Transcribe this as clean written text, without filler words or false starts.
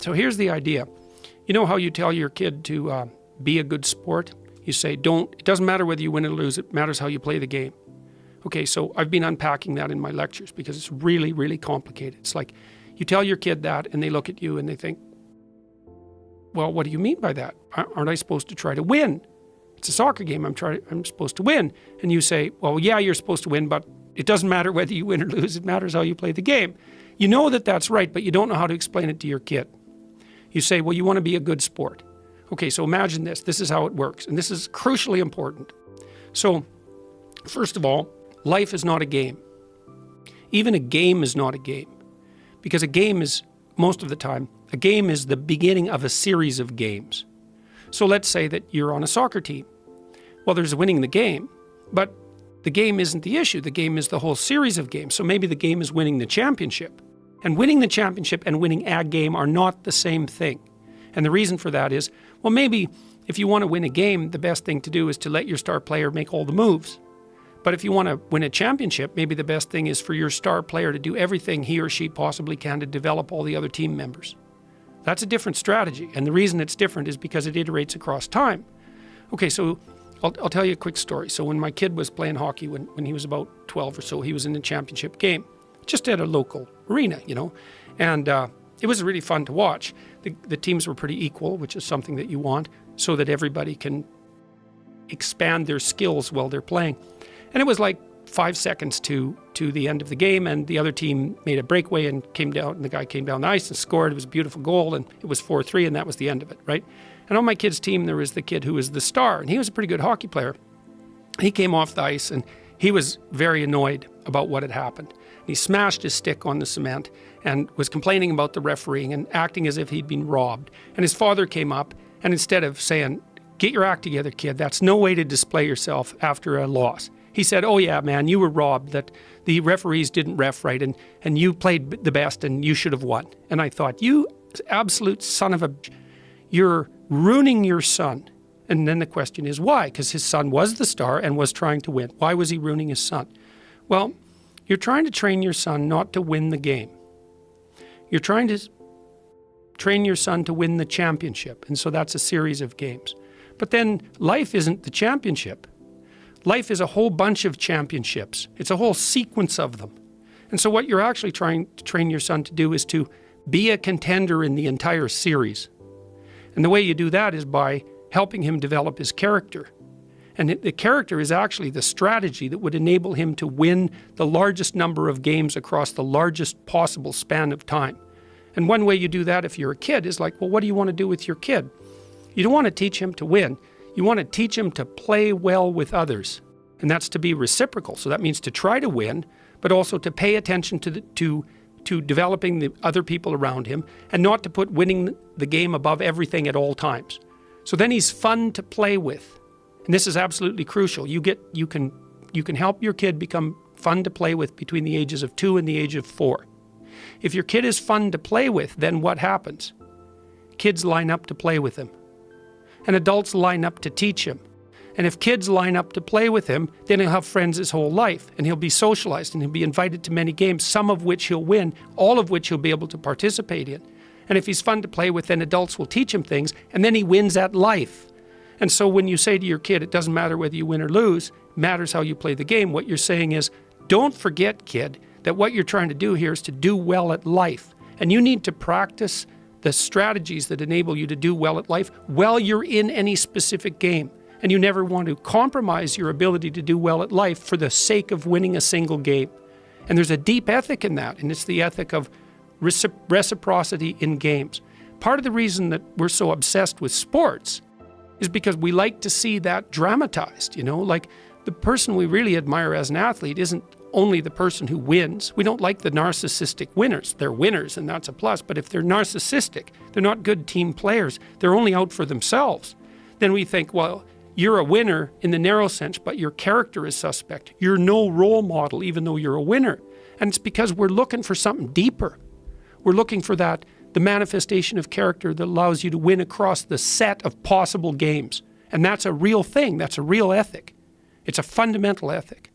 So here's the idea. You know how you tell your kid to be a good sport? You say, it doesn't matter whether you win or lose, it matters how you play the game. Okay, so I've been unpacking that in my lectures because it's really, really complicated. It's like you tell your kid that and they look at you and they think, well, what do you mean by that? Aren't I supposed to try to win? It's a soccer game, I'm supposed to win. And you say, well, yeah, you're supposed to win, but it doesn't matter whether you win or lose, it matters how you play the game. You know that that's right, but you don't know how to explain it to your kid. You say, well, you want to be a good sport. Okay, so imagine this. This is how it works. And this is crucially important. So, first of all, life is not a game. Even a game is not a game. Because a game is, most of the time, a game is the beginning of a series of games. So let's say that you're on a soccer team. Well, there's winning the game, but the game isn't the issue. The game is the whole series of games. So maybe the game is winning the championship. And winning the championship and winning a game are not the same thing. And the reason for that is, well, maybe if you want to win a game, the best thing to do is to let your star player make all the moves. But if you want to win a championship, maybe the best thing is for your star player to do everything he or she possibly can to develop all the other team members. That's a different strategy. And the reason it's different is because it iterates across time. Okay, so I'll tell you a quick story. So when my kid was playing hockey, when he was about 12 or so, he was in a championship game, just at a local arena, and it was really fun to watch. The teams were pretty equal, which is something that you want, so that everybody can expand their skills while they're playing. And it was like 5 seconds to the end of the game, and the other team made a breakaway and came down, and the guy came down the ice and scored. It was a beautiful goal, and it was 4-3, and that was the end of it, right? And on my kid's team, there was the kid who was the star, and he was a pretty good hockey player. He came off the ice, and he was very annoyed about what had happened. He smashed his stick on the cement and was complaining about the refereeing and acting as if he'd been robbed. And his father came up, and instead of saying, get your act together, kid, that's no way to display yourself after a loss, he said, oh yeah, man, you were robbed, that the referees didn't ref right, and you played the best and you should have won. And I thought, you absolute son of a... You're ruining your son. And then the question is why? Because his son was the star and was trying to win. Why was he ruining his son? Well, you're trying to train your son not to win the game. You're trying to train your son to win the championship. And so that's a series of games. But then life isn't the championship. Life is a whole bunch of championships. It's a whole sequence of them. And so what you're actually trying to train your son to do is to be a contender in the entire series. And the way you do that is by helping him develop his character. And the character is actually the strategy that would enable him to win the largest number of games across the largest possible span of time. And one way you do that if you're a kid is like, well, what do you want to do with your kid? You don't want to teach him to win. You want to teach him to play well with others. And that's to be reciprocal. So that means to try to win, but also to pay attention to developing the other people around him and not to put winning the game above everything at all times. So then he's fun to play with. And this is absolutely crucial. You can help your kid become fun to play with between the ages of 2 and the age of 4. If your kid is fun to play with, then what happens? Kids line up to play with him. And adults line up to teach him. And if kids line up to play with him, then he'll have friends his whole life. And he'll be socialized and he'll be invited to many games, some of which he'll win, all of which he'll be able to participate in. And if he's fun to play with, then adults will teach him things, and then he wins at life. And so when you say to your kid, it doesn't matter whether you win or lose, it matters how you play the game, what you're saying is, don't forget, kid, that what you're trying to do here is to do well at life. And you need to practice the strategies that enable you to do well at life while you're in any specific game. And you never want to compromise your ability to do well at life for the sake of winning a single game. And there's a deep ethic in that, and it's the ethic of reciprocity in games. Part of the reason that we're so obsessed with sports is because we like to see that dramatized, like the person we really admire as an athlete isn't only the person who wins. We don't like the narcissistic winners. They're winners, and that's a plus. But if they're narcissistic, they're not good team players. They're only out for themselves. Then we think, well, you're a winner in the narrow sense, but your character is suspect. You're no role model, even though you're a winner. And it's because we're looking for something deeper. We're looking for the manifestation of character that allows you to win across the set of possible games. And that's a real thing. That's a real ethic. It's a fundamental ethic.